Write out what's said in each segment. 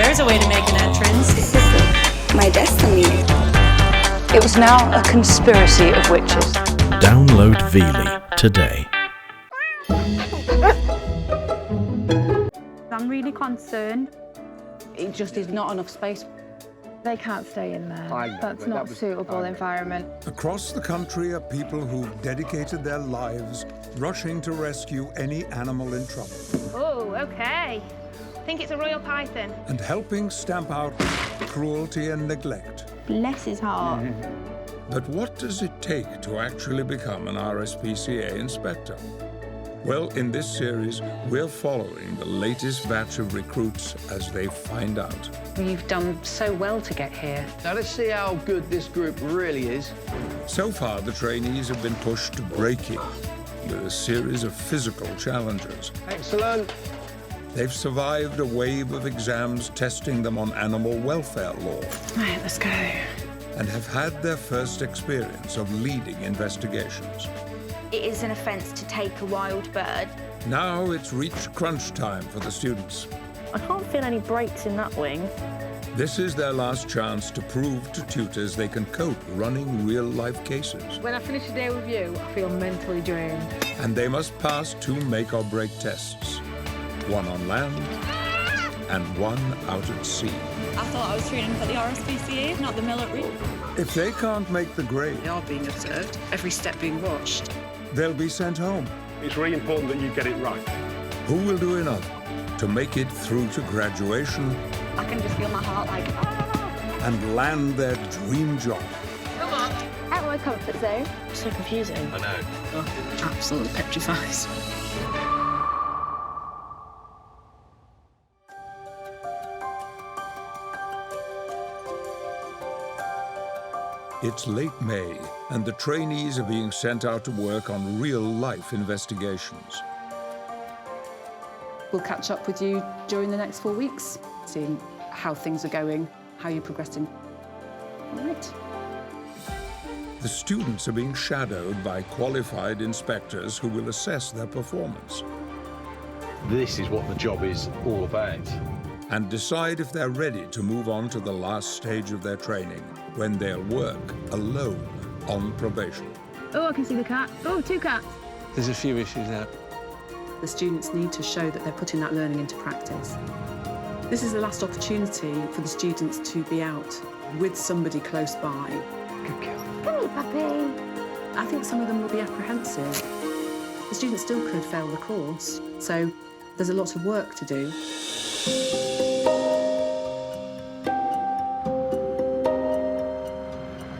there's a way to make an entrance. This is my destiny. It was now a conspiracy of witches. Download Veely today. I'm really concerned. It just is not enough space. They can't stay in there. That's not a suitable environment. Across the country are people who've dedicated their lives rushing to rescue any animal in trouble. Oh, okay. I think it's a royal python. And helping stamp out cruelty and neglect. Bless his heart. But what does it take to actually become an RSPCA inspector? Well, in this series, we're following the latest batch of recruits as they find out. You've done so well to get here. Now let's see how good this group really is. So far, the trainees have been pushed to breaking with a series of physical challenges. Excellent. They've survived a wave of exams testing them on animal welfare law. Right, let's go. And have had their first experience of leading investigations. It is an offence to take a wild bird. Now it's reached crunch time for the students. I can't feel any breaks in that wing. This is their last chance to prove to tutors they can cope running real-life cases. When I finish a day with you, I feel mentally drained. And they must pass 2 make-or-break tests. One on land and one out at sea. I thought I was training for the RSPCA, not the military. If they can't make the grade, They are being observed, every step being watched. they'll be sent home. It's really important that you get it right. Who will do enough to make it through to graduation I can just feel my heart like, and land their dream job? Come on. Out of my comfort zone. So confusing. I know. Absolutely petrifies. It's late May, and the trainees are being sent out to work on real-life investigations. We'll catch up with you during the next 4 weeks, seeing how things are going, how you're progressing. All right. The students are being shadowed by qualified inspectors who will assess their performance This is what the job is all about. and decide if they're ready to move on to the last stage of their training, when they'll work alone on probation. Oh, I can see the cat. Oh, 2 cats. There's a few issues there. The students need to show that they're putting that learning into practice. This is the last opportunity for the students to be out with somebody close by. Good girl. Come here, puppy. I think some of them will be apprehensive. The students still could fail the course, so there's a lot of work to do.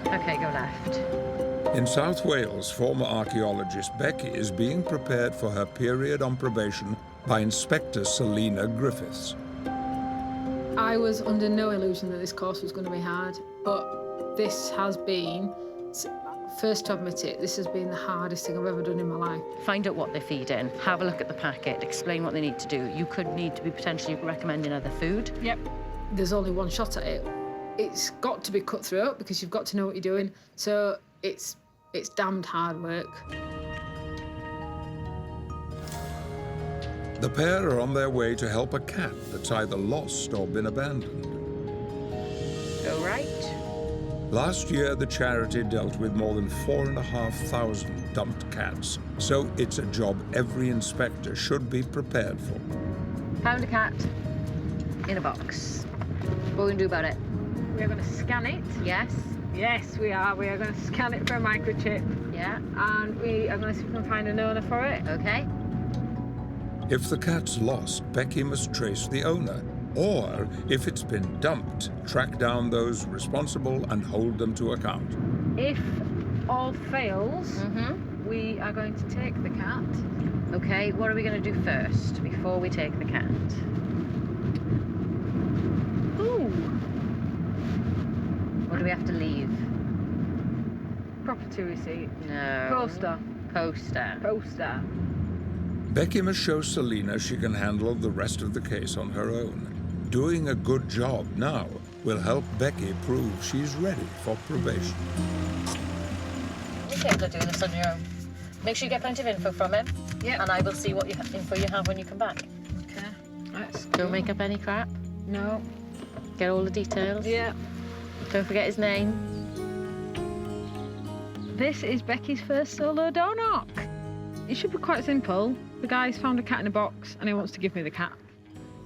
Okay, go left. In South Wales, former archaeologist Becky is being prepared for her period on probation by Inspector Selina Griffiths. I was under no illusion that this course was going to be hard, but this has been, first to admit it, this has been the hardest thing I've ever done in my life. Find out what they're feeding, have a look at the packet, explain what they need to do. You could need to be potentially recommending other food. Yep. There's only one shot at it. It's got to be cutthroat because you've got to know what you're doing. So it's damned hard work. The pair are on their way to help a cat that's either lost or been abandoned. Go right. Last year, the charity dealt with more than 4,500 dumped cats, so it's a job every inspector should be prepared for. Found a cat in a box. What are we going to do about it? We're going to scan it. Yes. Yes, we are. We are going to scan it for a microchip. Yeah. And we are going to see if we can find an owner for it. Okay. If the cat's lost, Becky must trace the owner. Or, if it's been dumped, track down those responsible and hold them to account. If all fails, we are going to take the cat. Okay, what are we going to do first before we take the cat? Ooh. What do we have to leave? Property receipt. No. Poster. Poster. Poster. Becky must show Selina she can handle the rest of the case on her own. Doing a good job now will help Becky prove she's ready for probation. You're capable of doing this on your own. Make sure you get plenty of info from him. Yeah. And I will see what info you have when you come back. Okay. Let's Don't make up any crap. No. Get all the details. Yeah. Don't forget his name. This is Becky's first solo door knock. It should be quite simple. The guy's found a cat in a box and he wants to give me the cat.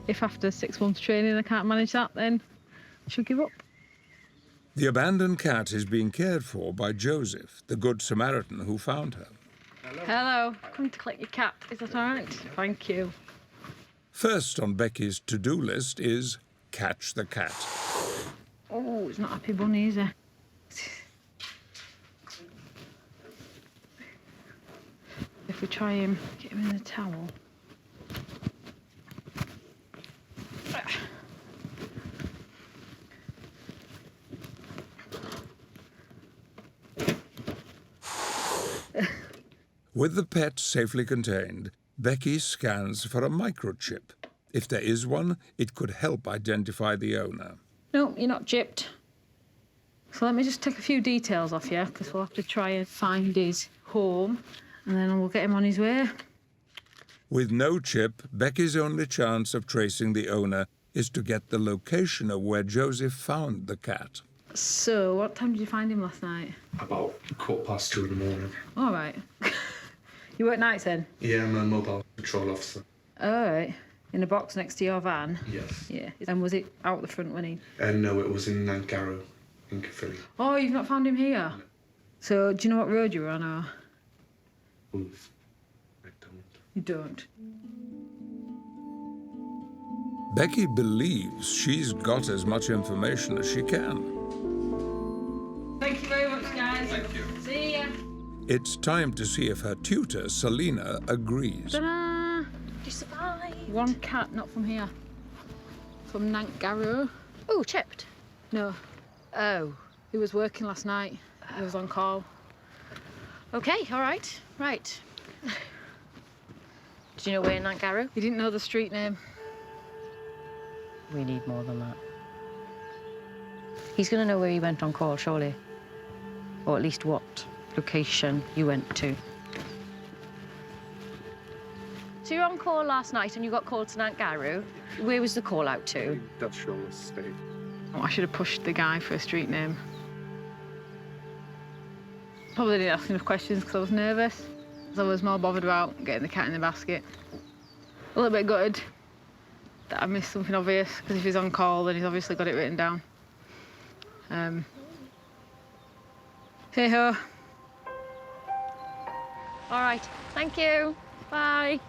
If after 6 months training I can't manage that, then I should give up. The abandoned cat is being cared for by Joseph, the Good Samaritan who found her. Hello. Come to collect your cat. Is that all right? Thank you. First on Becky's to-do list is catch the cat. Oh, it's not Happy Bunny, is it? If we try him, get him in the towel. With the pet safely contained, Becky scans for a microchip. If there is one, it could help identify the owner. No, you're not chipped. So let me just take a few details off you, because we'll have to try and find his home, and then we'll get him on his way. With no chip, Becky's only chance of tracing the owner is to get the location of where Joseph found the cat. So, what time did you find him last night? About 2:15 in the morning. All right. You work nights then? Yeah, I'm a mobile patrol officer. All right. In a box next to your van? Yes. Yeah. And was it out the front when he... No, it was in Nangarrow, in Caerphilly. Oh, you've not found him here? No. So, do you know what road you were on, or...? Oof. I don't. You don't? Becky believes she's got as much information as she can. Thank you very much, guys. Thank you. See ya. It's time to see if her tutor, Selena, agrees. Ta-da! You survived. One cat, not from here. From Nangarrow. Oh, chipped. No, Oh. he was working last night. He was on call. Okay, all right. Right. Do you know where in Nangarrow? He didn't know the street name. We need more than that. He's going to know where you went on call, surely. Or at least what location you went to. So you were on call last night and you got called to Nangarrow. Where was the call out to? Industrial estate. Oh, I should have pushed the guy for a street name. Probably didn't ask enough questions because I was nervous. I was more bothered about getting the cat in the basket. A little bit gutted that I missed something obvious, because if he's on call, then he's obviously got it written down. Hey-ho. All right, thank you. Bye.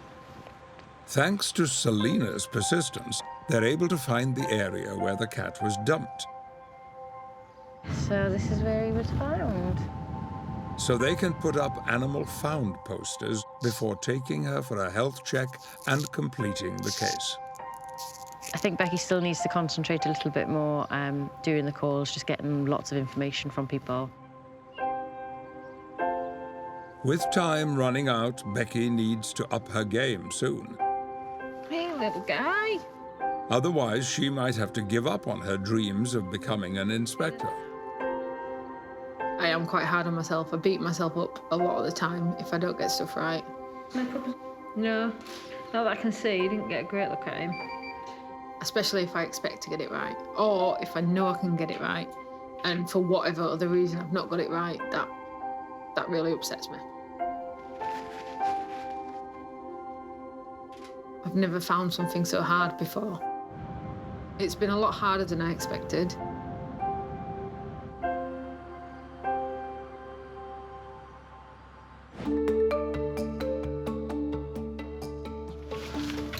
Thanks to Selena's persistence, they're able to find the area where the cat was dumped. So this is where he was found. So they can put up animal found posters before taking her for a health check and completing the case. I think Becky still needs to concentrate a little bit more doing the calls, just getting lots of information from people. With time running out, Becky needs to up her game soon. Hey, little guy. Otherwise, she might have to give up on her dreams of becoming an inspector. I am quite hard on myself. I beat myself up a lot of the time if I don't get stuff right. No problem. No, not that I can see. You didn't get a great look at him. Especially if I expect to get it right, or if I know I can get it right, and for whatever other reason I've not got it right, that really upsets me. I've never found something so hard before. It's been a lot harder than I expected.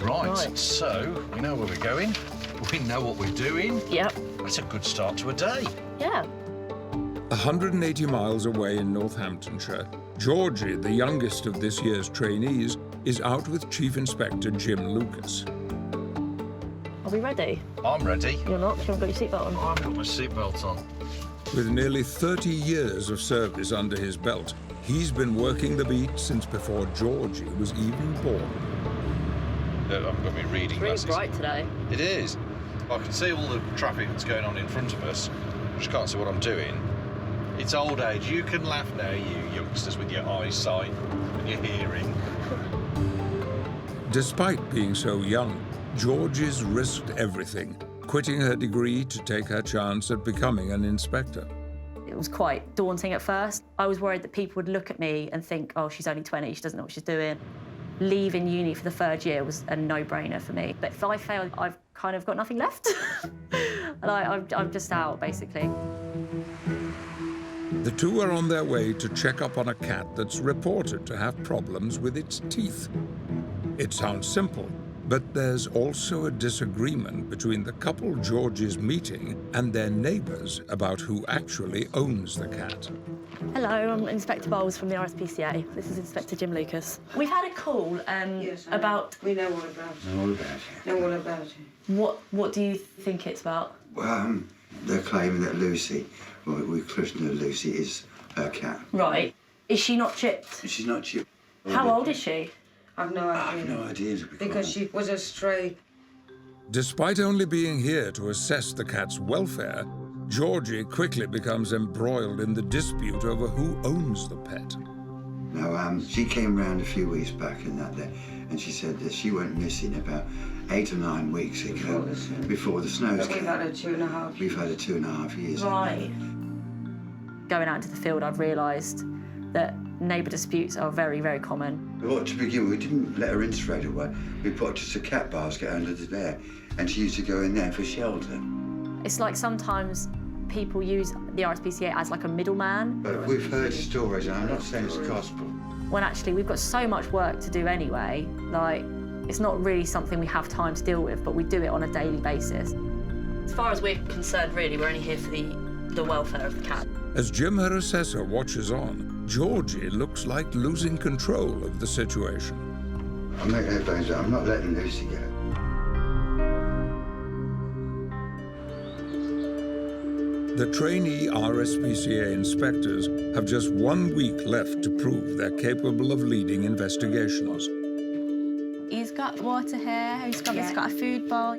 Right, so we know where we're going. We know what we're doing. Yep. That's a good start to a day. Yeah. 180 miles away in Northamptonshire, Georgie, the youngest of this year's trainees, is out with Chief Inspector Jim Lucas. Are we ready? I'm ready. You're not? You haven't got your seatbelt on? I've got my seatbelt on. With nearly 30 years of service under his belt, he's been working the beat since before Georgie was even born. I've got my reading It's really glasses. bright today. It is. I can see all the traffic that's going on in front of us. I just can't see what I'm doing. It's old age. You can laugh now, you youngsters, with your eyesight and your hearing. Despite being so young, Georgie's risked everything, quitting her degree to take her chance at becoming an inspector. It was quite daunting at first. I was worried that people would look at me and think, oh, she's only 20, she doesn't know what she's doing. Leaving uni for the third year was a no-brainer for me. But if I fail, I've kind of got nothing left. And I'm just out, basically. The two are on their way to check up on a cat that's reported to have problems with its teeth. It sounds simple, but there's also a disagreement between the couple George is meeting and their neighbours about who actually owns the cat. Hello, I'm Inspector Bowles from the RSPCA. This is Inspector Jim Lucas. We've had a call about... We know all about it. Know all about it. Know all about it. What do you think it's about? Well, they're claiming that Lucy, well, we christened her Lucy, is her cat. Right. Is she not chipped? She's not chipped. How old is she? I've no idea. I've no idea, to be Because honest. she was a stray. Despite only being here to assess the cat's welfare, Georgie quickly becomes embroiled in the dispute over who owns the pet. Now, she came round a few weeks back and she said that she went missing about 8 or 9 weeks ago, before the snows But we've came. had her 2.5 years. We've had her 2.5 years. Right. Going out into the field, I've realised that neighbour disputes are very, very common. Well, to begin with, we didn't let her in straight away. We put just a cat basket under there, and she used to go in there for shelter. It's like sometimes people use the RSPCA as like a middleman. But we've heard stories, and I'm not saying it's gospel. When actually we've got so much work to do anyway, like, it's not really something we have time to deal with, but we do it on a daily basis. As far as we're concerned, really, we're only here for the welfare of the cat. As Jim, her assessor, watches on, Georgie looks like losing control of the situation. I'm making no bones, I'm not letting Lucy go. The trainee RSPCA inspectors have just 1 week left to prove they're capable of leading investigations. He's got water here, he's got a food bowl.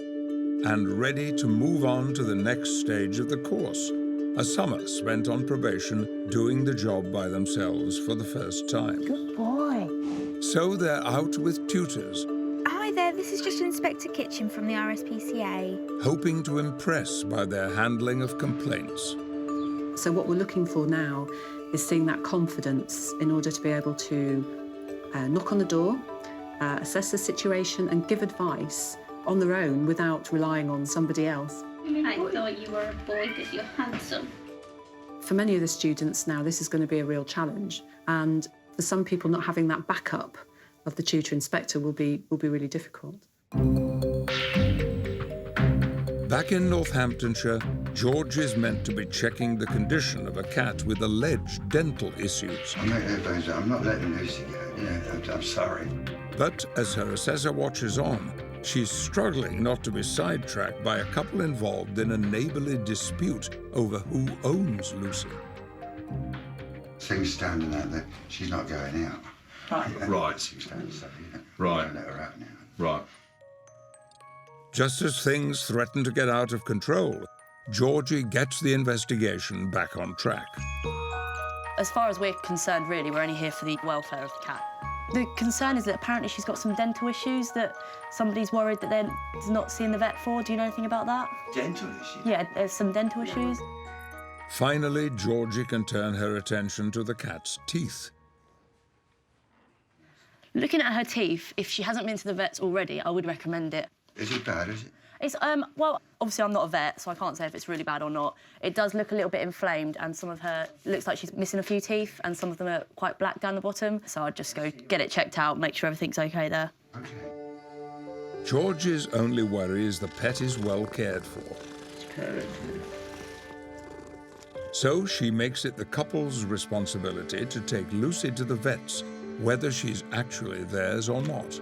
And ready to move on to the next stage of the course, a summer spent on probation doing the job by themselves for the first time. Good boy. So they're out with tutors, Hi there, this is just Inspector Kitchen from the RSPCA. hoping to impress by their handling of complaints. So what we're looking for now is seeing that confidence in order to be able to knock on the door, assess the situation and give advice on their own without relying on somebody else. I thought you were a boy because you're handsome. For many of the students now, this is going to be a real challenge. And for some people, not having that backup of the tutor inspector will be really difficult. Back in Northamptonshire, George is meant to be checking the condition of a cat with alleged dental issues. I'm making no bones, I'm not letting Lucy go. Yeah, I'm sorry. But as her assessor watches on, she's struggling not to be sidetracked by a couple involved in a neighbourly dispute over who owns Lucy. Things standing out there, she's not going out. Right. Right. Things standing, so, yeah. Right. Don't let her out now. Right. Just as things threaten to get out of control, Georgie gets the investigation back on track. As far as we're concerned, really, we're only here for the welfare of the cat. The concern is that apparently she's got some dental issues that somebody's worried that they're not seeing the vet for. Do you know anything about that? Dental issues? Yeah, there's some dental issues. Finally, Georgie can turn her attention to the cat's teeth. Looking at her teeth, if she hasn't been to the vets already, I would recommend it. Is it bad, is it? It's, well, obviously I'm not a vet, so I can't say if it's really bad or not. It does look a little bit inflamed, and some of her looks like she's missing a few teeth, and some of them are quite black down the bottom. So I'd just go get it checked out, make sure everything's OK there. Okay. Georgie's only worry is the pet is well cared for. So she makes it the couple's responsibility to take Lucy to the vets, whether she's actually theirs or not.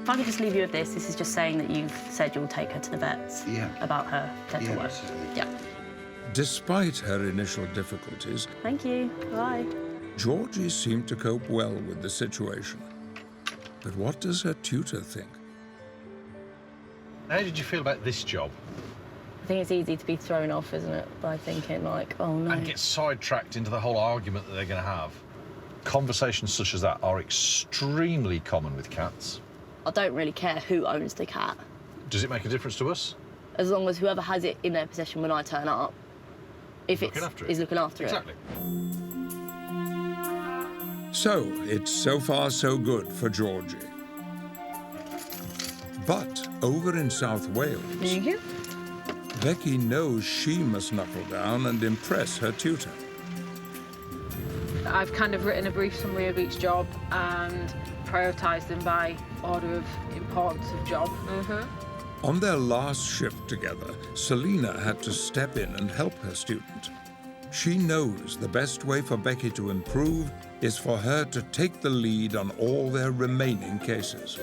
If I could just leave you with this is just saying that you've said you'll take her to the vets about her dental work. Yeah. Despite her initial difficulties, Thank you. Bye. Georgie seemed to cope well with the situation. But what does her tutor think? How did you feel about this job? I think it's easy to be thrown off, isn't it, by thinking, like, oh, no. And get sidetracked into the whole argument that they're going to have. Conversations such as that are extremely common with cats. I don't really care who owns the cat. Does it make a difference to us? as long as whoever has it in their possession when I turn up, if it's is looking after it. Exactly. So, it's so far so good for Georgie. But over in South Wales, Thank you. Becky knows she must knuckle down and impress her tutor. I've kind of written a brief summary of each job and prioritised them by order of importance of job. On their last shift together, Selina had to step in and help her student. She knows the best way for Becky to improve is for her to take the lead on all their remaining cases.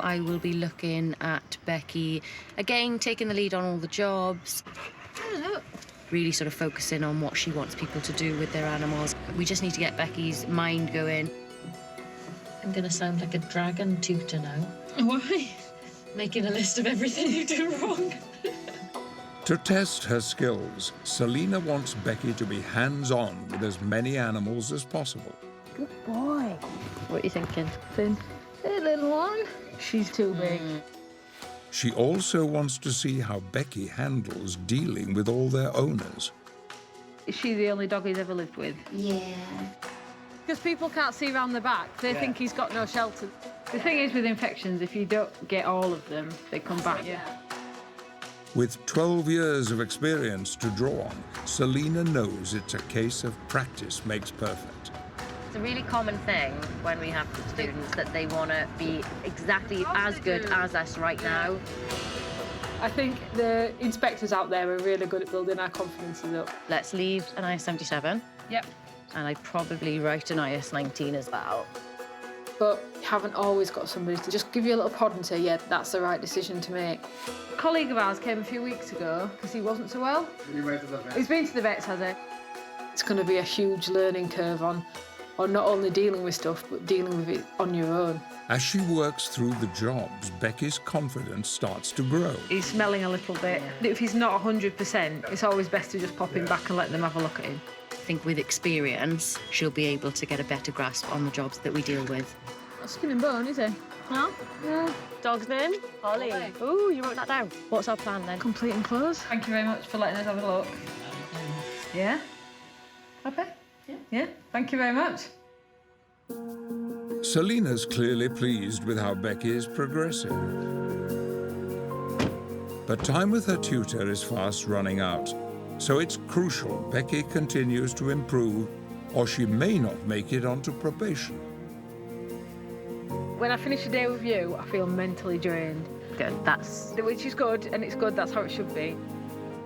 I will be looking at Becky, again, taking the lead on all the jobs. Really sort of focusing on what she wants people to do with their animals. We just need to get Becky's mind going. I'm going to sound like a dragon tutor now. Why? Making a list of everything you do wrong. To test her skills, Selina wants Becky to be hands-on with as many animals as possible. Good boy. What are you thinking? Thin. Hey, little one. She's too big. She also wants to see how Becky handles dealing with all their owners. Is she the only dog he's ever lived with? Yeah. Because people can't see round the back. They think he's got no shelter. The thing is with infections, if you don't get all of them, they come back. With 12 years of experience to draw on, Selina knows it's a case of practice makes perfect. It's a really common thing when we have students that they want to be exactly as good as us right now. I think the inspectors out there are really good at building our confidences up. Let's leave an IS-77. Yep. And I'd probably write an IS-19 as well. But you haven't always got somebody to just give you a little prod and say, yeah, that's the right decision to make. A colleague of ours came a few weeks ago because he wasn't so well. You went to the vet? He's been to the vets, has he? It's going to be a huge learning curve on not only dealing with stuff, but dealing with it on your own. As she works through the jobs, Becky's confidence starts to grow. He's smelling a little bit. If he's not 100%, it's always best to just pop him back and let them have a look at him. I think with experience, she'll be able to get a better grasp on the jobs that we deal with. Not skin and bone, is he? No? Yeah. Dog's name? Holly. Ooh, you wrote that down. What's our plan then? Complete and close. Thank you very much for letting us have a look. Yeah? Happy? Yeah? Thank you very much. Selina's clearly pleased with how Becky is progressing. But time with her tutor is fast running out, so it's crucial Becky continues to improve, or she may not make it onto probation. When I finish a day with you, I feel mentally drained. Good, Which is good, and it's good, that's how it should be.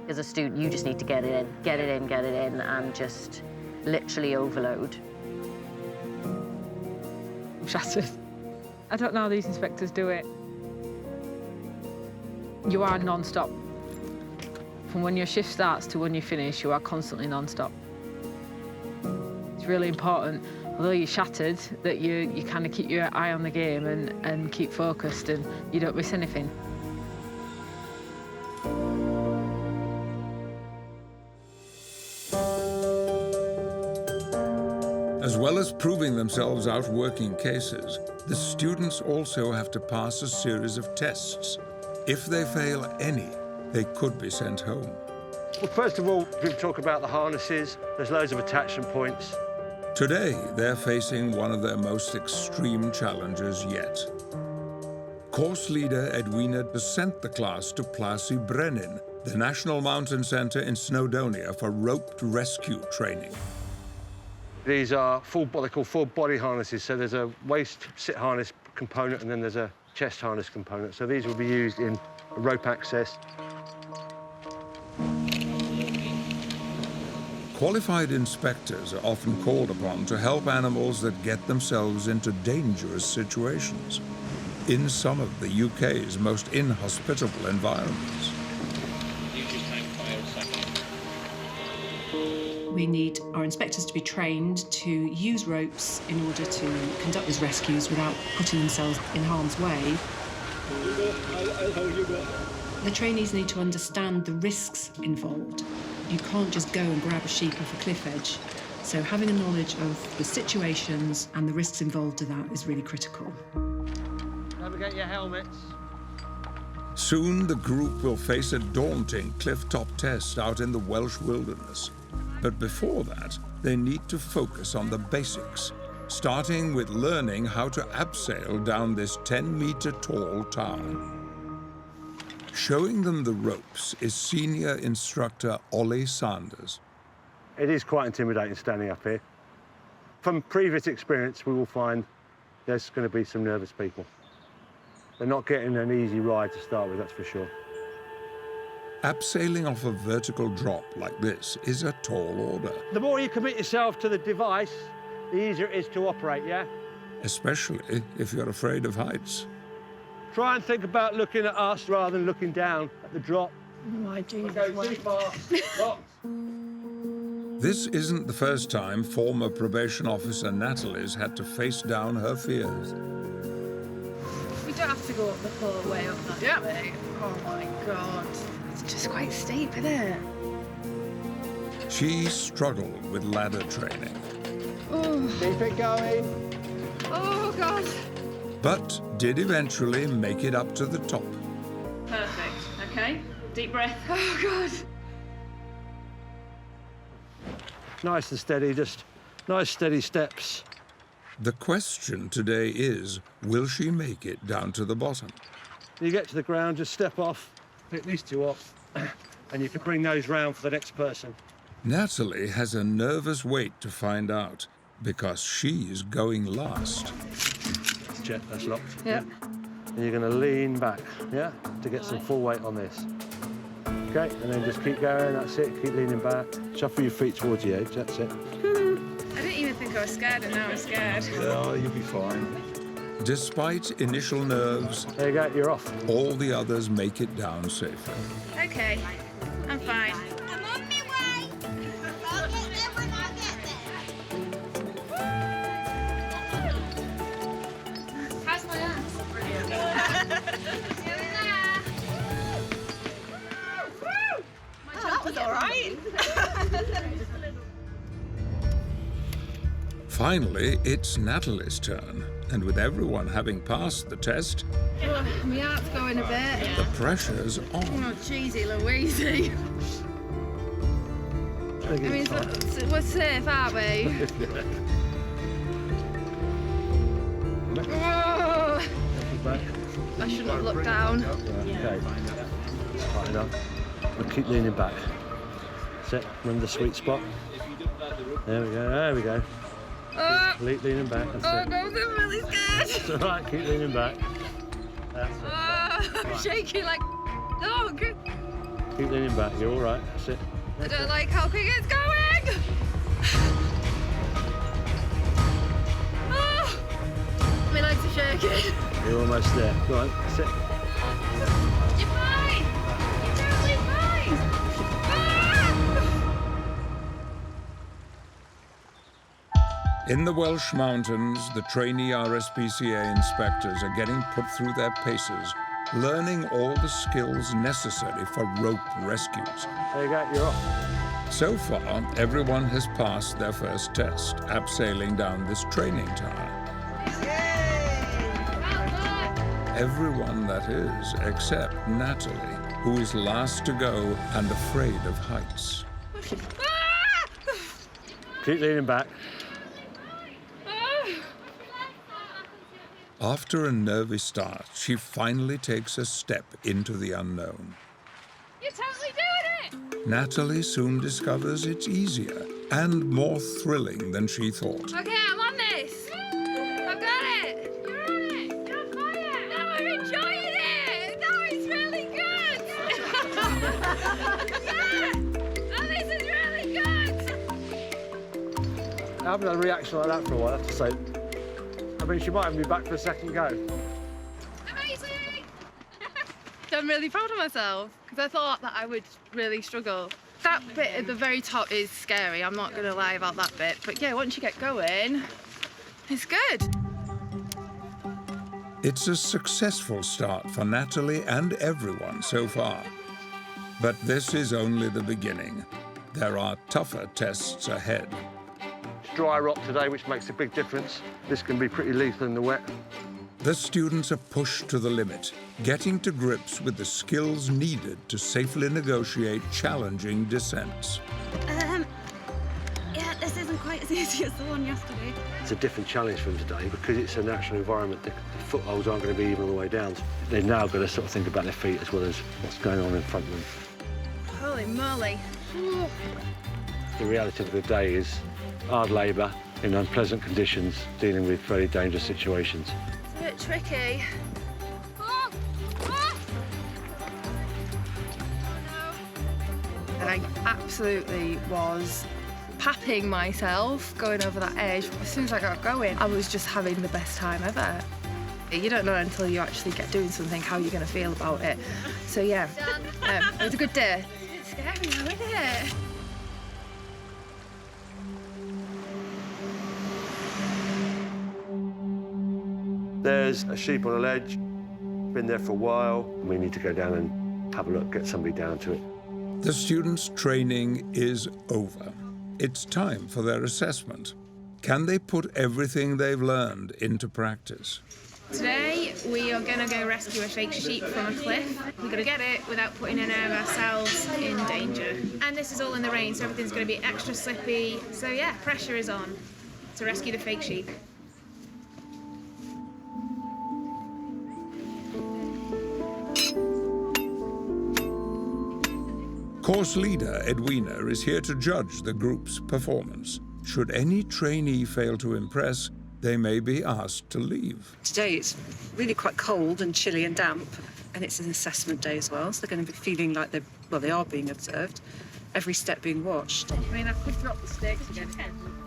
As a student, you just need to get it in, and just literally overload. I'm shattered. I don't know how these inspectors do it. You are non-stop. From when your shift starts to when you finish, you are constantly non-stop. It's really important, although you're shattered, that you kind of keep your eye on the game and keep focused and you don't miss anything. As well as proving themselves out working cases, the students also have to pass a series of tests. If they fail any, they could be sent home. Well, first of all, we talk about the harnesses. There's loads of attachment points. Today, they're facing one of their most extreme challenges yet. Course leader Edwina has sent the class to Plassey Brennan, the National Mountain Centre in Snowdonia, for roped rescue training. These are what they call full body harnesses. So there's a waist sit harness component and then there's a chest harness component. So these will be used in rope access. Qualified inspectors are often called upon to help animals that get themselves into dangerous situations in some of the UK's most inhospitable environments. We need our inspectors to be trained to use ropes in order to conduct these rescues without putting themselves in harm's way. The trainees need to understand the risks involved. You can't just go and grab a sheep off a cliff edge. So having a knowledge of the situations and the risks involved to that is really critical. Navigate your helmets. Soon the group will face a daunting cliff-top test out in the Welsh wilderness. But before that, they need to focus on the basics, starting with learning how to abseil down this 10-meter-tall tower. Showing them the ropes is senior instructor Ollie Sanders. It is quite intimidating standing up here. From previous experience, we will find there's going to be some nervous people. They're not getting an easy ride to start with, that's for sure. Abseiling off a vertical drop like this is a tall order. The more you commit yourself to the device, the easier it is to operate, yeah? Especially if you're afraid of heights. Try and think about looking at us rather than looking down at the drop. My Jesus. This isn't the first time former probation officer Natalie's had to face down her fears. We don't have to go up the whole way up that way. Oh my God. It's just quite steep, isn't it? She struggled with ladder training. Oh. Keep it going. Oh God. But did eventually make it up to the top. Perfect. Okay. Deep breath. Oh God. Nice and steady, just nice steady steps. The question today is, will she make it down to the bottom? When you get to the ground, just step off, pick these two off, and you can bring those round for the next person. Natalie has a nervous wait to find out, because she's going last. Check, that's locked. Yep. And you're going to lean back, yeah, to get some full weight on this. Okay, and then just keep going, that's it, keep leaning back. Shuffle your feet towards the edge, that's it. I didn't even think I was scared, and now I'm scared. Oh, you'll be fine. Despite initial nerves, there you go, you're off. All the others make it down safely. Okay, I'm fine. I'm on my way. I'll get there when I get there. How's my ass? That was all right. Finally, it's Natalie's turn, and with everyone having passed the test, Oh, my heart's going a bit. the pressure's on. Oh, cheesy Louise. I mean, we're safe, aren't we? Oh, I shouldn't have looked down. Okay. Right enough. We'll keep leaning back. That's it. Remember the sweet spot? There we go. There we go. Oh, Keep leaning back. That's oh it. no, I'm really scared. It's all right. Keep leaning back. That's it. Oh, I'm shaking like a dog. Keep leaning back. You're all right. That's it. I don't like how quick it's going. Oh, my legs are shaking. You're almost there. Go on. That's it. You're fine. You're totally fine. In the Welsh mountains, the trainee RSPCA inspectors are getting put through their paces, learning all the skills necessary for rope rescues. There you go. You're off. So far, everyone has passed their first test, abseiling down this training tower. Everyone, that is, except Natalie, who is last to go and afraid of heights. Keep leaning back. After a nervy start, she finally takes a step into the unknown. You're totally doing it. Natalie soon discovers it's easier and more thrilling than she thought. Okay, I'm on this. I've got it. You're on it. You're on fire. Now I'm enjoying it. Now it's really good. Yeah. Oh, this is really good. I haven't had a reaction like that for a while, I have to say. I mean, she might have me back for a second go. Amazing. I'm really proud of myself because I thought that I would really struggle. That bit at the very top is scary. I'm not going to lie about that bit. But yeah, once you get going, it's good. It's a successful start for Natalie and everyone so far. But this is only the beginning. There are tougher tests ahead. It's dry rock today, which makes a big difference. This can be pretty lethal in the wet. The students are pushed to the limit, getting to grips with the skills needed to safely negotiate challenging descents. Yeah, this isn't quite as easy as the one yesterday. It's a different challenge for them today because it's a natural environment. The footholds aren't going to be even all the way down. They've now got to sort of think about their feet as well as what's going on in front of them. Holy moly. The reality of the day is hard labour in unpleasant conditions, dealing with very dangerous situations. It's a bit tricky. And I absolutely was papping myself going over that edge. As soon as I got going, I was just having the best time ever. You don't know until you actually get doing something how you're going to feel about it. So yeah, it was a good day. It's scary though, isn't it? There's a sheep on a ledge, been there for a while. We need to go down and have a look, get somebody down to it. The students' training is over. It's time for their assessment. Can they put everything they've learned into practice? Today, we are going to go rescue a fake sheep from a cliff. We're going to get it without putting any of ourselves in danger. And this is all in the rain, so everything's going to be extra slippy. So yeah, pressure is on to rescue the fake sheep. Course leader Edwina is here to judge the group's performance. Should any trainee fail to impress, they may be asked to leave. Today it's really quite cold and chilly and damp, and it's an assessment day as well, so they're going to be feeling like they are being observed, every step being watched. I mean, I could drop the stakes again.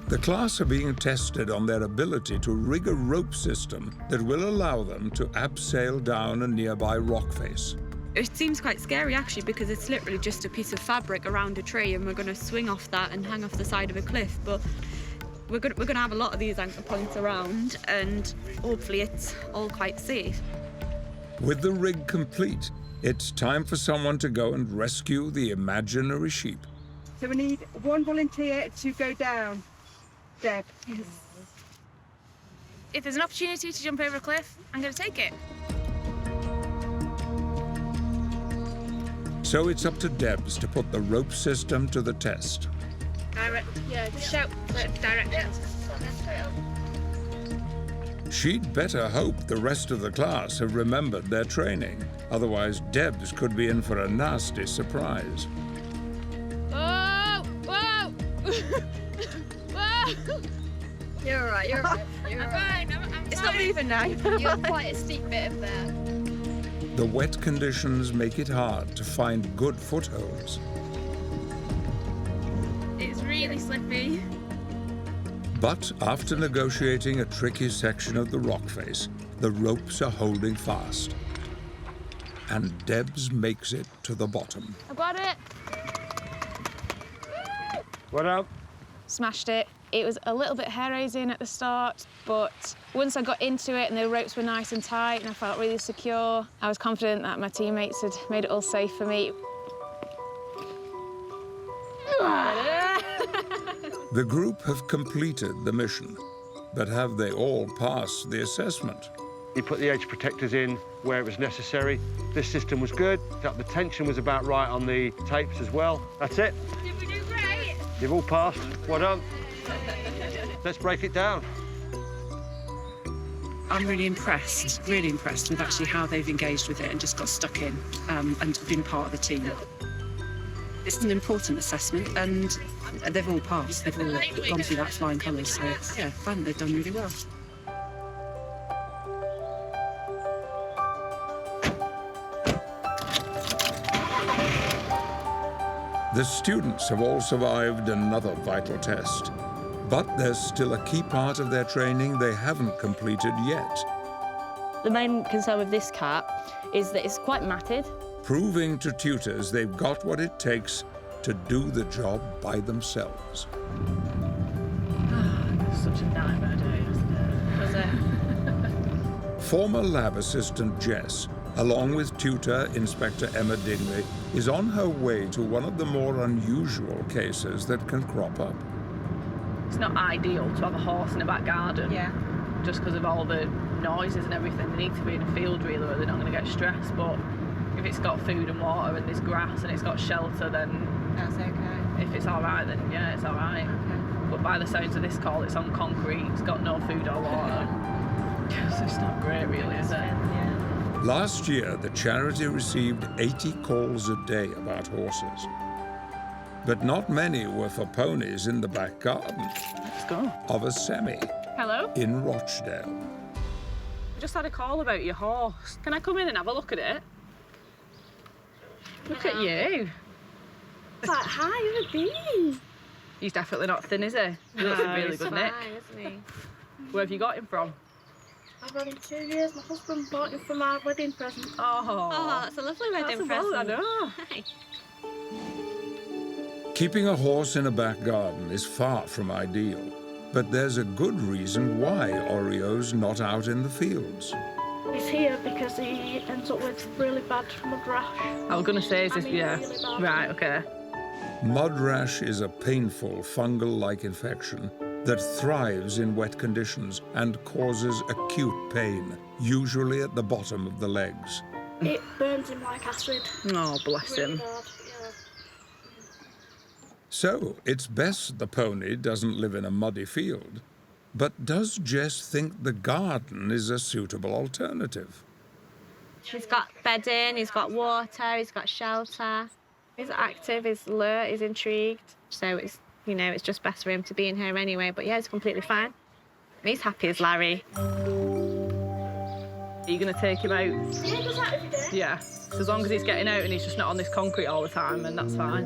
The class are being tested on their ability to rig a rope system that will allow them to abseil down a nearby rock face. It seems quite scary actually because it's literally just a piece of fabric around a tree and we're going to swing off that and hang off the side of a cliff. But we're going to have a lot of these anchor points around and hopefully it's all quite safe. With the rig complete, it's time for someone to go and rescue the imaginary sheep. So we need one volunteer to go down. Deb. Yes. If there's an opportunity to jump over a cliff, I'm going to take it. So it's up to Debs to put the rope system to the test. Direct, yeah, just shout, direct it. She'd better hope the rest of the class have remembered their training. Otherwise, Debs could be in for a nasty surprise. Whoa! Whoa! Whoa! You're all right, you're all right. I'm fine, I'm fine. It's not moving now. You're quite a steep bit of there. The wet conditions make it hard to find good footholds. It's really slippy. But after negotiating a tricky section of the rock face, the ropes are holding fast. And Debs makes it to the bottom. I've got it. What up? Smashed it. It was a little bit hair-raising at the start, but once I got into it and the ropes were nice and tight and I felt really secure, I was confident that my teammates had made it all safe for me. The group have completed the mission, but have they all passed the assessment? You put the edge protectors in where it was necessary. This system was good. The tension was about right on the tapes as well. That's it. Did we do great? You've all passed. Well done. Let's break it down. I'm really impressed with actually how they've engaged with it and just got stuck in and been part of the team. It's an important assessment and they've all passed. They've all gone through that flying colours, so yeah, fun. They've done really well. The students have all survived another vital test. But there's still a key part of their training they haven't completed yet. The main concern with this cat is that it's quite matted. Proving to tutors they've got what it takes to do the job by themselves. Such a nightmare day, isn't it? Was it? Former lab assistant Jess, along with tutor Inspector Emma Dingley, is on her way to one of the more unusual cases that can crop up. It's not ideal to have a horse in a back garden. Yeah. Just because of all the noises and everything. They need to be in a field really where they're not going to get stressed, but if it's got food and water and there's grass and it's got shelter, then That's okay. if it's all right, then yeah, it's all right. Okay. But by the sounds of this call, it's on concrete, it's got no food or water. So it's not great really, is it? Yeah. Last year, the charity received 80 calls a day about horses. But not many were for ponies in the back garden Let's go. of a semi Hello? in Rochdale. I just had a call about your horse. Can I come in and have a look at it? Look at you. It's like, hi, you're a bee. He's definitely not thin, is he? He looks in really good nick. Isn't he? Where have you got him from? I've had him 2 years. My husband bought him for my wedding present. Oh, that's a lovely wedding that's present. I know. Hi. Keeping a horse in a back garden is far from ideal, but there's a good reason why Oreo's not out in the fields. He's here because he ends up with really bad mud rash. I was going to say, is this, yeah. Really bad. Right, okay. Mud rash is a painful fungal-like infection that thrives in wet conditions and causes acute pain, usually at the bottom of the legs. It burns him like acid. Oh, bless Really him. bad, yeah. So it's best the pony doesn't live in a muddy field. But does Jess think the garden is a suitable alternative? He's got bedding, he's got water, he's got shelter. He's active, he's alert, he's intrigued. So it's, you know, it's just best for him to be in here anyway. But yeah, he's completely fine. He's happy as Larry. Are you going to take him out? Yeah, he goes out every day. Yeah. So as long as he's getting out and he's just not on this concrete all the time, then that's fine.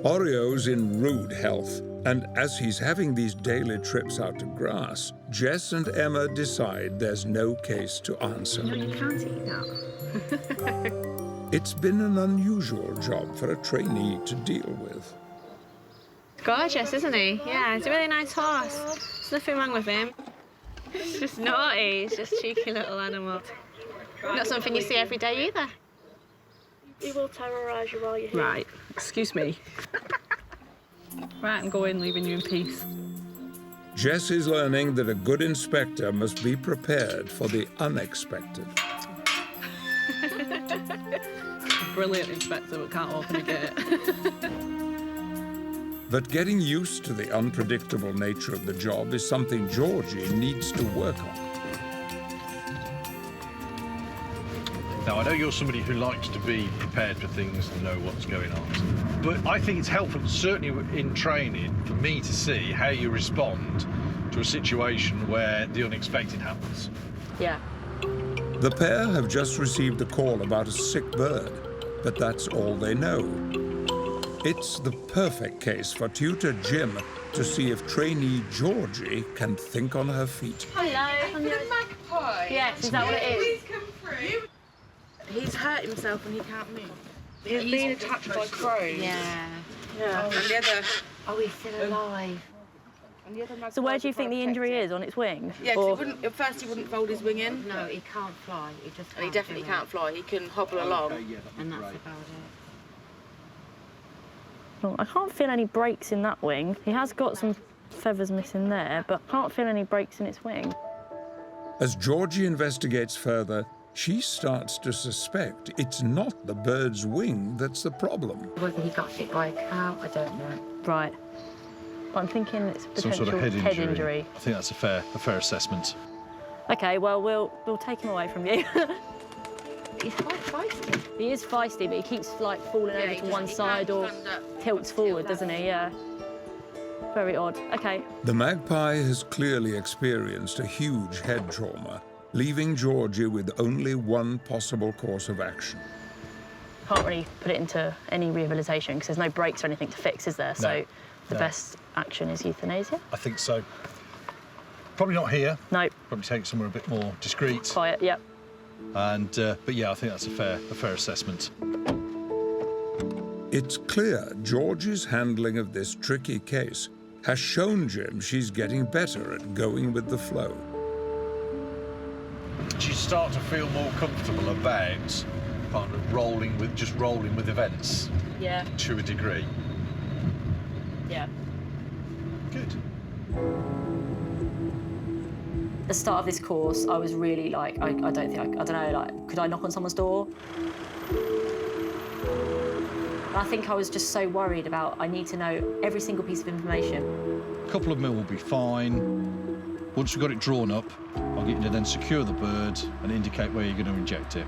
Oreo's in rude health, and as he's having these daily trips out to grass, Jess and Emma decide there's no case to answer. No, you can't eat that. It's been an unusual job for a trainee to deal with. Gorgeous, isn't he? Yeah, he's a really nice horse. There's nothing wrong with him. He's just naughty. He's just a cheeky little animal. Not something you see every day either. He will terrorise you while you're here. Right. Excuse me. Right, I'm going, leaving you in peace. Jess is learning that a good inspector must be prepared for the unexpected. Brilliant inspector, but can't open a gate. But getting used to the unpredictable nature of the job is something Georgie needs to work on. Now, I know you're somebody who likes to be prepared for things and know what's going on, but I think it's helpful, certainly in training, for me to see how you respond to a situation where the unexpected happens. Yeah. The pair have just received a call about a sick bird, but that's all they know. It's the perfect case for tutor Jim to see if trainee Georgie can think on her feet. Hello. The magpie. Yes, is that what it is? Please come through. He's hurt himself and he can't move. He's being attacked by crows. Yeah. Yeah. And the other. Oh, he's still alive. And the other magpie So where do you think the injury is? On its wing? Yeah, 'cause Or- he wouldn't, at first he wouldn't fold his wing in. No, he can't fly. He just And he definitely can't fly. He can hobble along. And that's about it. Oh, I can't feel any breaks in that wing. He has got some feathers missing there, but I can't feel any breaks in its wing. As Georgie investigates further, she starts to suspect it's not the bird's wing that's the problem. Whether he got hit by a cow, I don't know. Right. But I'm thinking it's a Some potential sort of head injury. injury. I think that's a fair assessment. Okay, well, we'll take him away from you. He's quite feisty. He is feisty, but he keeps like falling over to one side or tilts forward, doesn't he? Yeah. Very odd. Okay. The magpie has clearly experienced a huge head trauma, leaving Georgie with only one possible course of action. Can't really put it into any rehabilitation because there's no breaks or anything to fix, is there? So the best action is euthanasia. I think so. Probably not here. No. Probably take it somewhere a bit more discreet. Quiet. Yep. And but yeah, I think that's a fair assessment. It's clear Georgie's handling of this tricky case has shown Jim she's getting better at going with the flow. Do you start to feel more comfortable about kind of rolling with events? Yeah. To a degree. Yeah. Good. At the start of this course, I was really like, I don't know, like, could I knock on someone's door? I think I was just so worried about, I need to know every single piece of information. A couple of mil will be fine. Once we've got it drawn up, I'll get you to then secure the bird and indicate where you're going to inject it.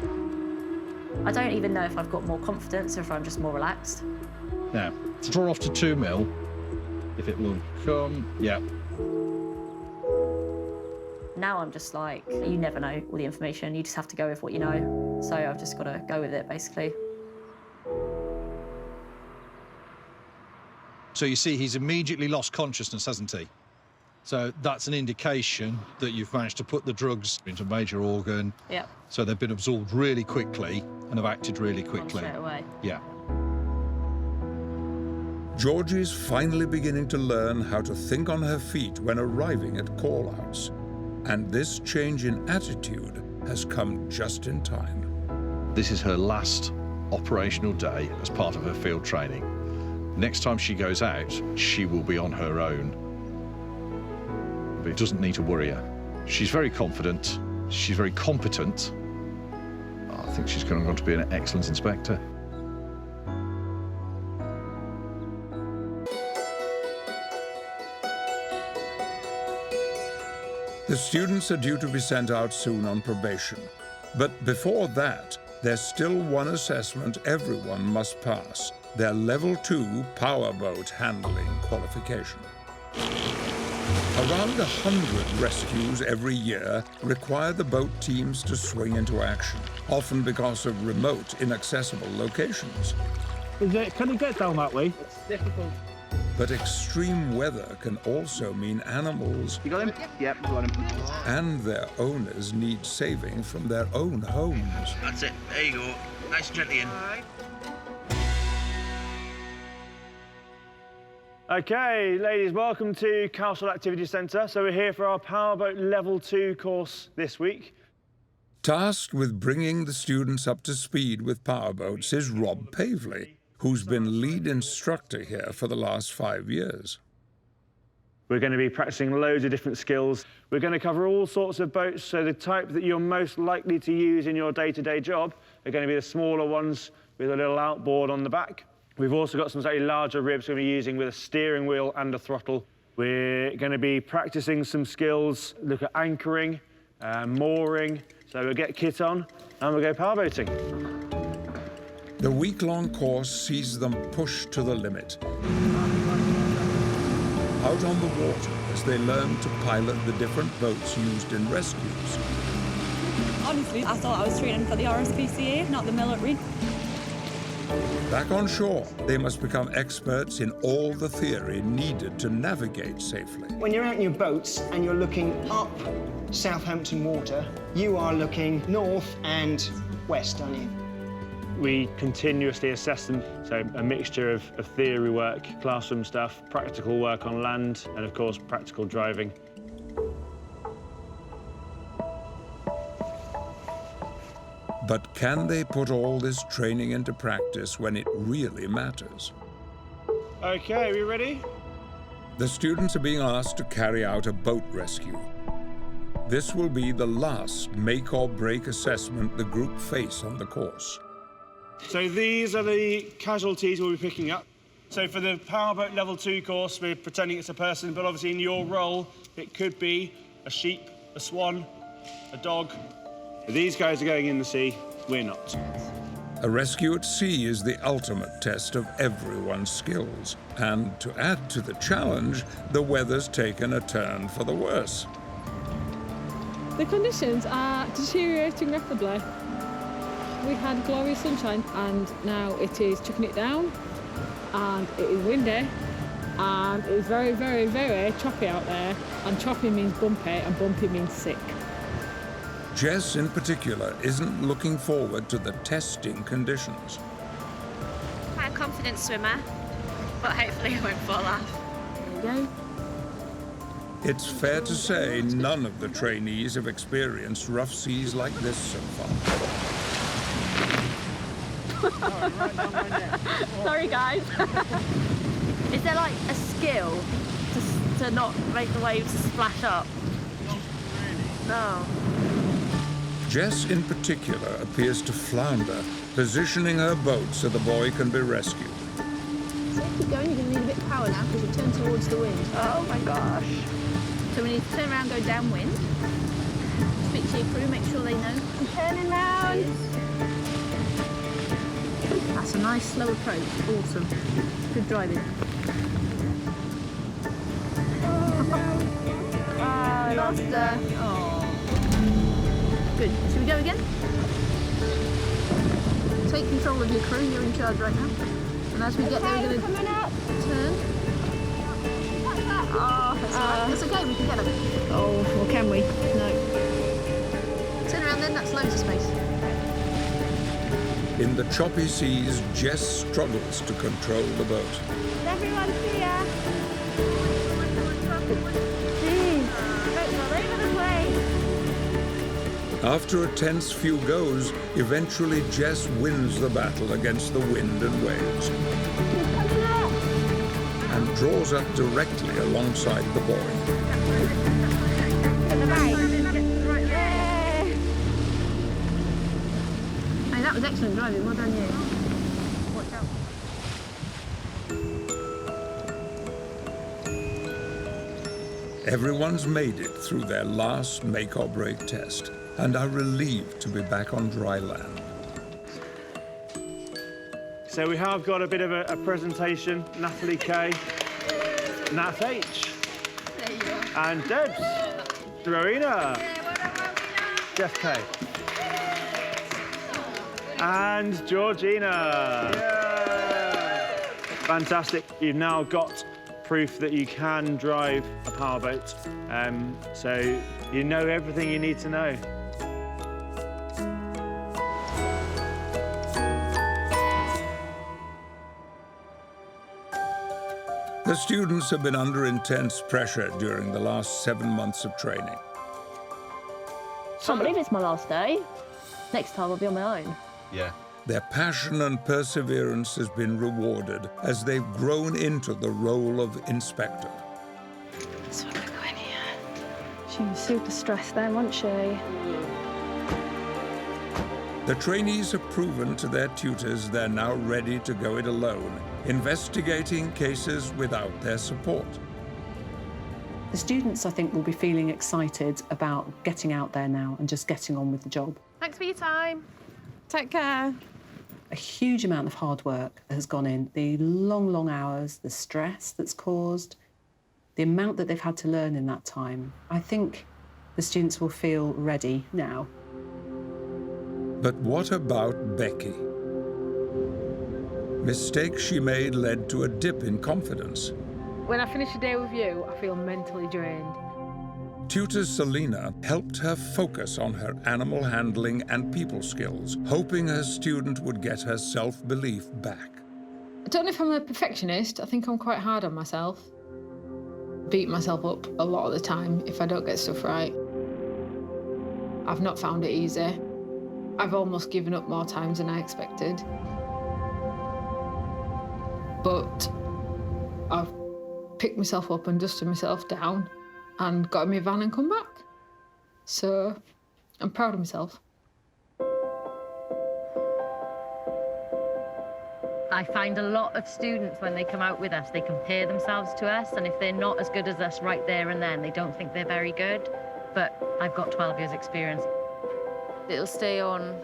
I don't even know if I've got more confidence or if I'm just more relaxed. Now, to draw off to 2 mil, if it will come, yeah. Now I'm just like, you never know all the information, you just have to go with what you know. So I've just got to go with it, basically. So you see, he's immediately lost consciousness, hasn't he? So that's an indication that you've managed to put the drugs into a major organ. Yeah. So they've been absorbed really quickly and have acted really quickly. Straight away. Yeah. Georgie's finally beginning to learn how to think on her feet when arriving at call-outs. And this change in attitude has come just in time. This is her last operational day as part of her field training. Next time she goes out, she will be on her own. But it doesn't need to worry her. She's very confident, she's very competent. I think she's going to be an excellent inspector. The students are due to be sent out soon on probation. But before that, there's still one assessment everyone must pass, their Level 2 Powerboat handling qualification. Around 100 rescues every year require the boat teams to swing into action, often because of remote, inaccessible locations. Can you get down that way? It's difficult. But extreme weather can also mean animals. You got him? Yep, got him. And their owners need saving from their own homes. That's it. There you go. Nice and gently in. Okay, ladies, welcome to Castle Activity Centre. So we're here for our Powerboat Level 2 course this week. Tasked with bringing the students up to speed with powerboats is Rob Pavley, who's been lead instructor here for the last 5 years. We're going to be practicing loads of different skills. We're going to cover all sorts of boats, so the type that you're most likely to use in your day-to-day job are going to be the smaller ones with a little outboard on the back. We've also got some slightly larger ribs we're going to be using with a steering wheel and a throttle. We're going to be practicing some skills, look at anchoring, mooring. So we'll get kit on and we'll go powerboating. The week-long course sees them pushed to the limit. Out on the water as they learn to pilot the different boats used in rescues. Honestly, I thought I was training for the RSPCA, not the military. Back on shore, they must become experts in all the theory needed to navigate safely. When you're out in your boats and you're looking up Southampton water, you are looking north and west, aren't you? We continuously assess them, so a mixture of theory work, classroom stuff, practical work on land, and of course, practical driving. But can they put all this training into practice when it really matters? Okay, are we ready? The students are being asked to carry out a boat rescue. This will be the last make or break assessment the group face on the course. So these are the casualties we'll be picking up. So for the Powerboat Level 2 course, we're pretending it's a person, but obviously in your role, it could be a sheep, a swan, a dog. These guys are going in the sea, we're not. A rescue at sea is the ultimate test of everyone's skills. And to add to the challenge, the weather's taken a turn for the worse. The conditions are deteriorating rapidly. We had glorious sunshine and now it is chucking it down and it is windy and it is very, very, very choppy out there, and choppy means bumpy and bumpy means sick. Jess, in particular, isn't looking forward to the testing conditions. I'm a confident swimmer, but hopefully I won't fall off. There you go. It's fair to say none of the trainees have experienced rough seas like this so far. Sorry, guys. Is there like a skill to not make the waves splash up? Not really. No. Jess, in particular, appears to flounder, positioning her boat so the boy can be rescued. Keep going, you're going to need a bit of power now because you turn towards the wind. Oh my gosh. So we need to turn around, go downwind. Speak to your crew, make sure they know. I'm turning round. That's a nice slow approach. Awesome. Good driving. Oh, I lost her. Oh. Good. Should we go again? Take control of your crew. You're in charge right now. And as we get there, we're going to turn. Oh, that's okay. We can get them. Oh, or can we? No. Turn around then. That's loads of space. In the choppy seas, Jess struggles to control the boat. Everyone's here. Jeez, boat's all over the place. After a tense few goes, eventually Jess wins the battle against the wind and waves and draws up directly alongside the boy. Hey, that was excellent driving. Well done, you. Watch out. Everyone's made it through their last make or break test and are relieved to be back on dry land. So we have got a bit of a presentation. Natalie K, Nat H, and Debs, Rowena, Jeff K, and Georgina. Fantastic. You've now got proof that you can drive a powerboat, so you know everything you need to know. The students have been under intense pressure during the last 7 months of training. Can't believe it's my last day. Next time I'll be on my own. Yeah. Their passion and perseverance has been rewarded as they've grown into the role of inspector. So I'm going to go in here. She was super stressed then, wasn't she? The trainees have proven to their tutors they're now ready to go it alone, investigating cases without their support. The students, I think, will be feeling excited about getting out there now and just getting on with the job. Thanks for your time. Take care. A huge amount of hard work has gone in. The long, long hours, the stress that's caused, the amount that they've had to learn in that time. I think the students will feel ready now. But what about Becky? Mistakes she made led to a dip in confidence. When I finish a day with you, I feel mentally drained. Tutor Selena helped her focus on her animal handling and people skills, hoping her student would get her self-belief back. I don't know if I'm a perfectionist. I think I'm quite hard on myself. Beat myself up a lot of the time if I don't get stuff right. I've not found it easy. I've almost given up more times than I expected. But I've picked myself up and dusted myself down and got in my van and come back. So I'm proud of myself. I find a lot of students, when they come out with us, they compare themselves to us, and if they're not as good as us right there and then, they don't think they're very good. But I've got 12 years experience. It'll stay on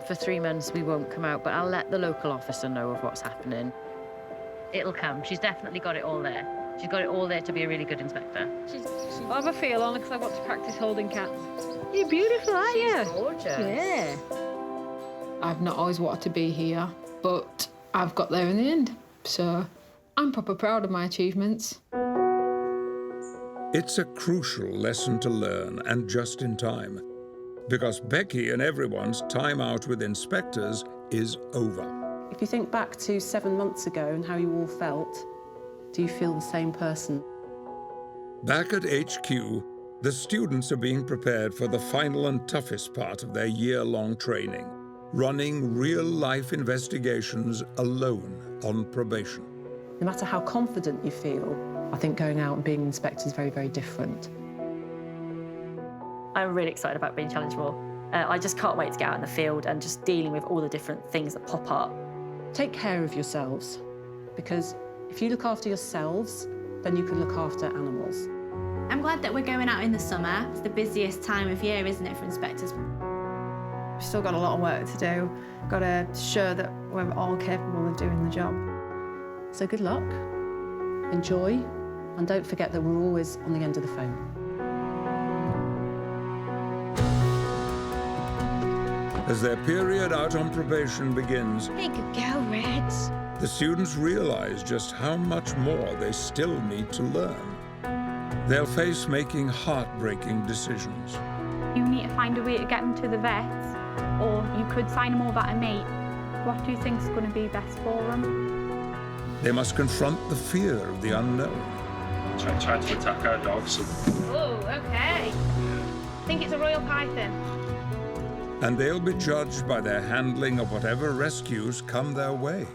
for 3 months. We won't come out, but I'll let the local officer know of what's happening. It'll come. She's definitely got it all there. She's got it all there to be a really good inspector. I have a feel only because I want to practice holding cats. You're beautiful, aren't you? She's gorgeous. Yeah. I've not always wanted to be here, but I've got there in the end. So I'm proper proud of my achievements. It's a crucial lesson to learn, and just in time, because Becky and everyone's time out with inspectors is over. If you think back to 7 months ago and how you all felt, do you feel the same person? Back at HQ, the students are being prepared for the final and toughest part of their year-long training, running real-life investigations alone on probation. No matter how confident you feel, I think going out and being an inspector is very, very different. I'm really excited about being challenged more. I just can't wait to get out in the field and just dealing with all the different things that pop up. Take care of yourselves, because if you look after yourselves, then you can look after animals. I'm glad that we're going out in the summer. It's the busiest time of year, isn't it, for inspectors? We've still got a lot of work to do. Got to show that we're all capable of doing the job. So good luck, enjoy, and don't forget that we're always on the end of the phone. As their period out on probation begins, Hey, good girl, Reds. the students realize just how much more they still need to learn. They'll face making heartbreaking decisions. You need to find a way to get them to the vets, or you could sign them over to me. What do you think's going to be best for them? They must confront the fear of the unknown. Tried to attack our dogs. Oh, okay. I think it's a royal python. And they'll be judged by their handling of whatever rescues come their way.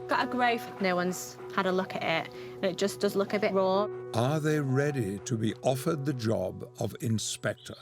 Got a growth. No one's had a look at it, and it just does look a bit raw. Are they ready to be offered the job of inspector?